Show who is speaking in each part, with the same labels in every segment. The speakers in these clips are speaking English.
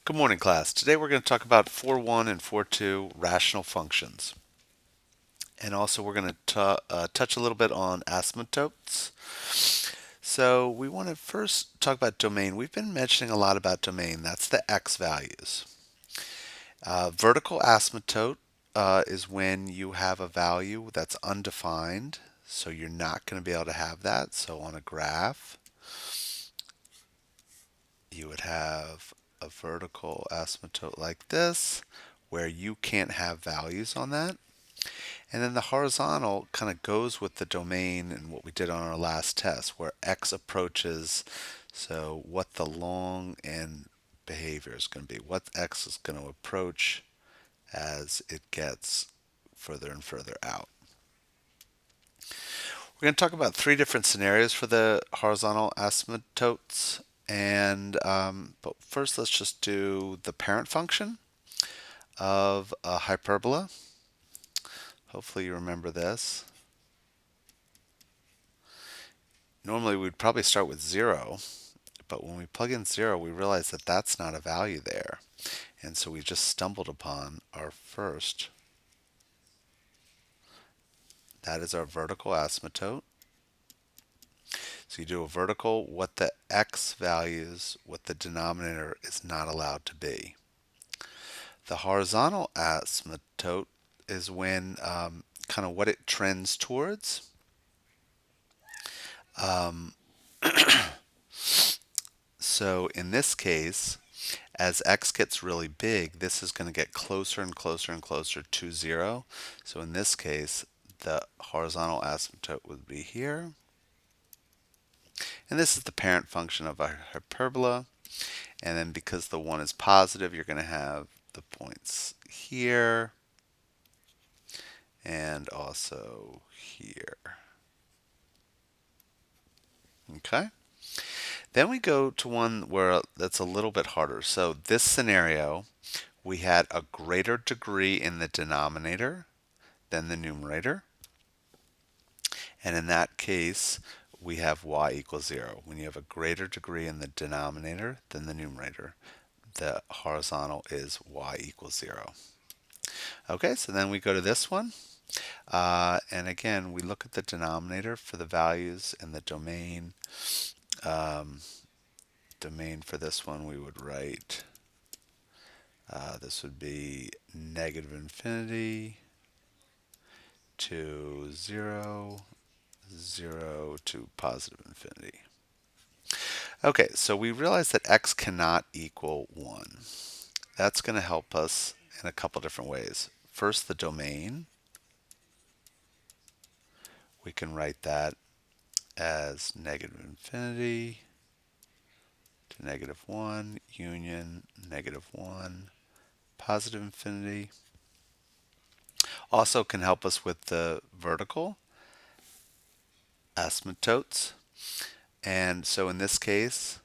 Speaker 1: Good morning, class. Today we're going to talk about 4.1 and 4.2 rational functions. And also we're going to touch a little bit on asymptotes. So we want to first talk about domain. We've been mentioning a lot about domain. That's the x values. Vertical asymptote is when you have a value that's undefined. So you're not going to be able to have that. So on a graph, you would have a vertical asymptote like this, where you can't have values on that. And then the horizontal kind of goes with the domain and what we did on our last test, where x approaches, so what the long end behavior is going to be, what x is going to approach as it gets further and further out. We're going to talk about three different scenarios for the horizontal asymptotes. But first, let's just do the parent function of a hyperbola. Hopefully you remember this. Normally we'd probably start with 0, but when we plug in 0, we realize that that's not a value there. And so we just stumbled upon our first. That is our vertical asymptote. So you do a vertical, what the x values, what the denominator is not allowed to be. The horizontal asymptote is when kind of what it trends towards. So in this case, as x gets really big, this is going to get closer and closer and closer to 0. So in this case, the horizontal asymptote would be here. And this is the parent function of a hyperbola. And then because the 1 is positive, you're going to have the points here and also here. Okay? Then we go to one where that's a little bit harder. So this scenario, we had a greater degree in the denominator than the numerator. And in that case, we have y equals 0. When you have a greater degree in the denominator than the numerator, the horizontal is y equals 0. Okay, so then we go to this one. And again, we look at the denominator for the values and the domain. Domain for this one, we would write, this would be negative infinity to 0, 0 to positive infinity. Okay, so we realize that x cannot equal 1. That's going to help us in a couple different ways. First, the domain. We can write that as negative infinity to negative 1, union negative 1, positive infinity. Also can help us with the vertical asymptotes. And so in this case,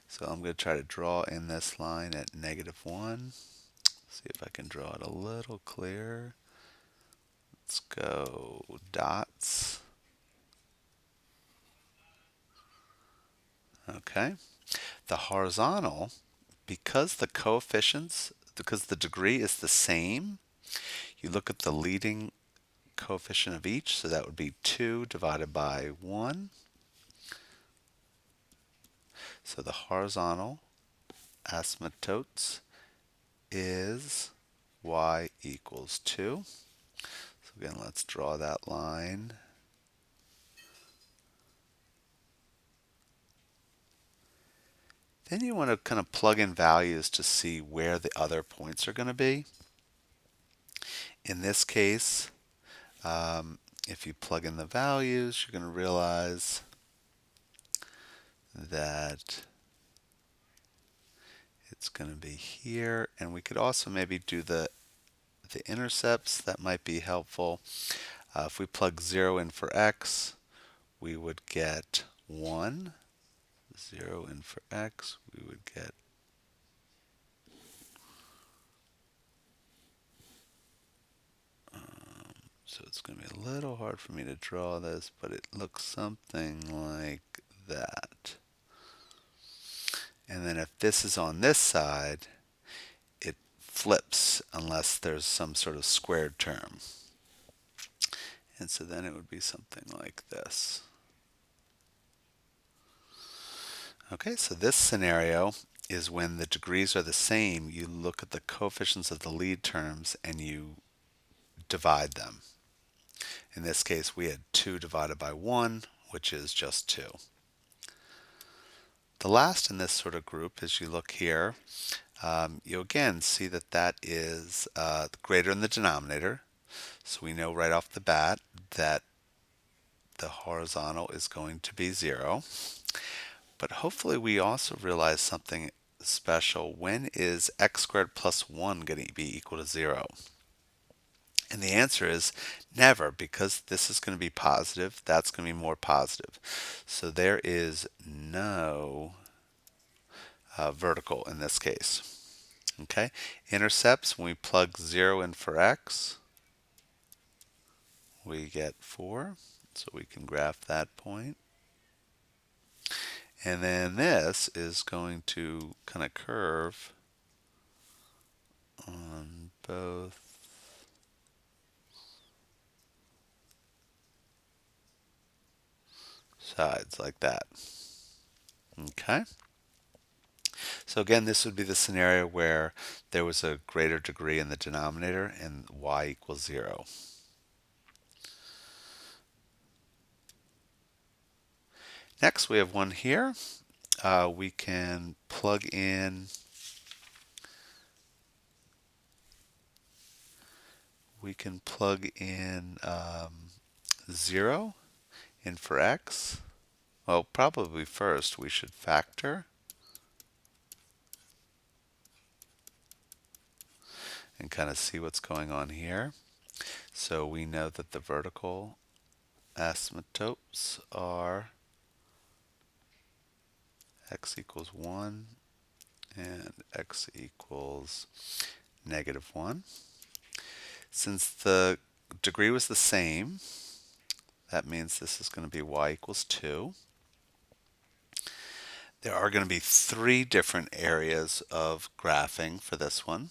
Speaker 1: so I'm going to try to draw in this line at negative 1. See if I can draw it a little clearer. Let's go dots. Okay. The horizontal, because the coefficients, because the degree is the same, you look at the leading coefficient of each, so that would be 2 divided by 1. So the horizontal asymptotes is y equals 2. So again, let's draw that line. Then you want to kind of plug in values to see where the other points are going to be. In this case, if you plug in the values, you're going to realize that it's going to be here. And we could also maybe do the intercepts. That might be helpful. If we plug 0 in for x, we would get 1. 0 in for x, we would get so it's going to be a little hard for me to draw this, but it looks something like that. And then if this is on this side, it flips unless there's some sort of squared term. And so then it would be something like this. Okay, so this scenario is when the degrees are the same, you look at the coefficients of the lead terms and you divide them. In this case, we had 2 divided by 1, which is just 2. The last in this sort of group, as you look here, you again see that that is greater in the denominator. So we know right off the bat that the horizontal is going to be 0. But hopefully we also realize something special. When is x squared plus 1 going to be equal to 0? And the answer is never, because this is going to be positive, that's going to be more positive. So there is no vertical in this case. Okay, intercepts, when we plug 0 in for x, we get 4. So we can graph that point. And then this is going to kind of curve on both sides like that. Okay. So again, this would be the scenario where there was a greater degree in the denominator and y equals 0. Next, we have one here. We can plug in we can plug in 0 in for x. Well, probably first we should factor and kind of see what's going on here. So we know that the vertical asymptotes are x equals 1 and x equals -1. Since the degree was the same, that means this is going to be y equals 2. There are going to be 3 different areas of graphing for this one.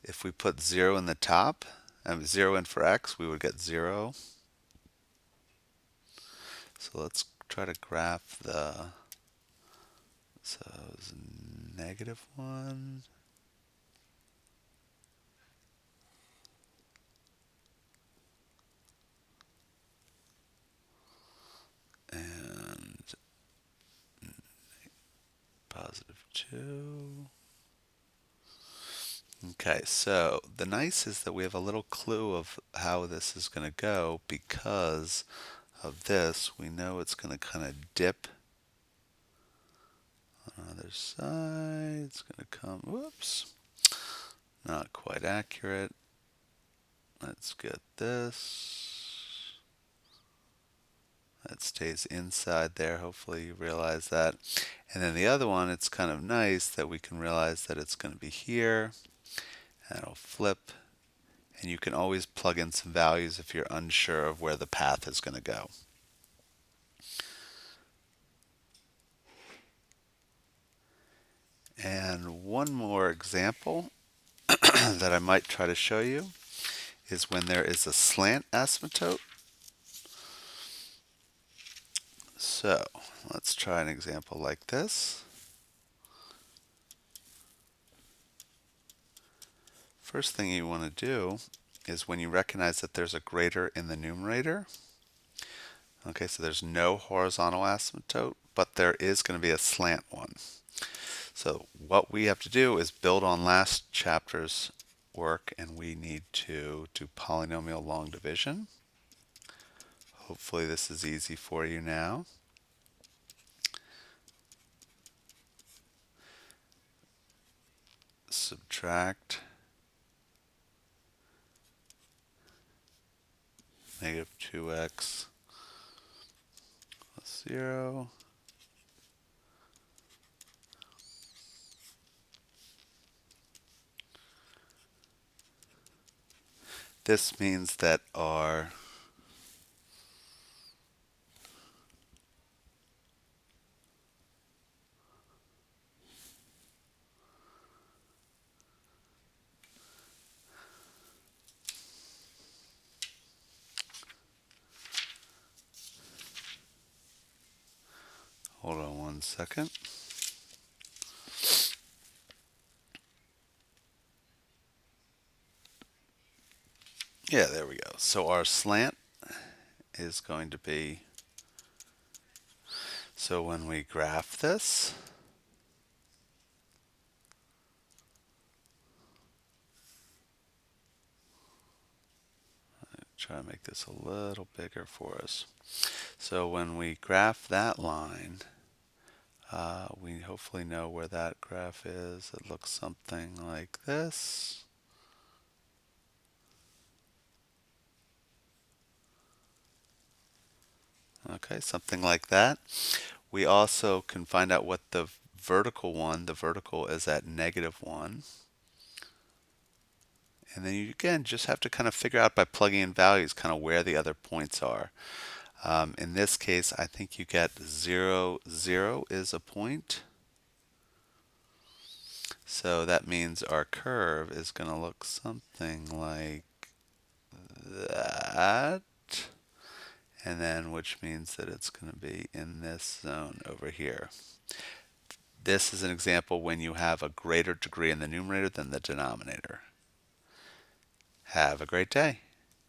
Speaker 1: If we put 0 in the top, 0 in for x, we would get 0. So let's try to graph the, so it's -1. And +2. Okay, so the nice is that we have a little clue of how this is going to go. Because of this, we know it's going to kind of dip on the other side. It's going to come, whoops, not quite accurate. Let's get this. That stays inside there. Hopefully you realize that. And then the other one, it's kind of nice that we can realize that it's going to be here. And it'll flip. And you can always plug in some values if you're unsure of where the path is going to go. And one more example that I might try to show you is when there is a slant asymptote. So let's try an example like this. First thing you want to do is when you recognize that there's a greater in the numerator. Okay, so there's no horizontal asymptote, but there is going to be a slant one. So what we have to do is build on last chapter's work, and we need to do polynomial long division. Hopefully this is easy for you now. Subtract -2x plus 0. This means that our Hold on one second. Yeah, there we go. So our slant is going to be, so when we graph this, try to make this a little bigger for us. So when we graph that line, we hopefully know where that graph is. It looks something like this. Okay, something like that. We also can find out what the vertical one, the vertical is at -1. And then you again just have to kind of figure out by plugging in values kind of where the other points are. In this case, I think you get 0, 0 is a point. So that means our curve is going to look something like that. And then which means that it's going to be in this zone over here. This is an example when you have a greater degree in the numerator than the denominator. Have a great day.